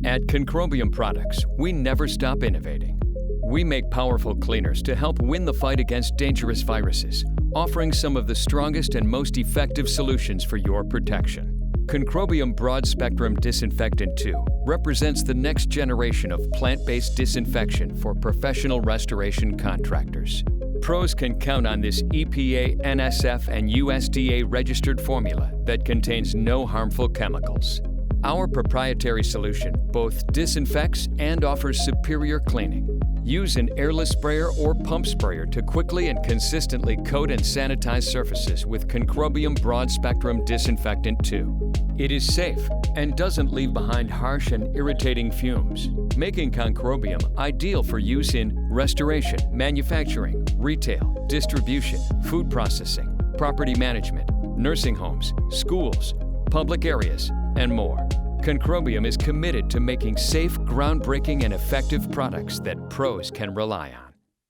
At Concrobium Products, we never stop innovating. We make powerful cleaners to help win the fight against dangerous viruses, offering some of the strongest and most effective solutions for your protection. Concrobium Broad Spectrum Disinfectant 2 represents the next generation of plant-based disinfection for professional restoration contractors. Pros can count on this EPA, NSF, and USDA-registered formula that contains no harmful chemicals. Our proprietary solution both disinfects and offers superior cleaning. Use an airless sprayer or pump sprayer to quickly and consistently coat and sanitize surfaces with Concrobium Broad Spectrum Disinfectant 2. It is safe and doesn't leave behind harsh and irritating fumes, making Concrobium ideal for use in restoration, manufacturing, retail, distribution, food processing, property management, nursing homes, schools, public areas, and more. Concrobium is committed to making safe, groundbreaking, and effective products that pros can rely on.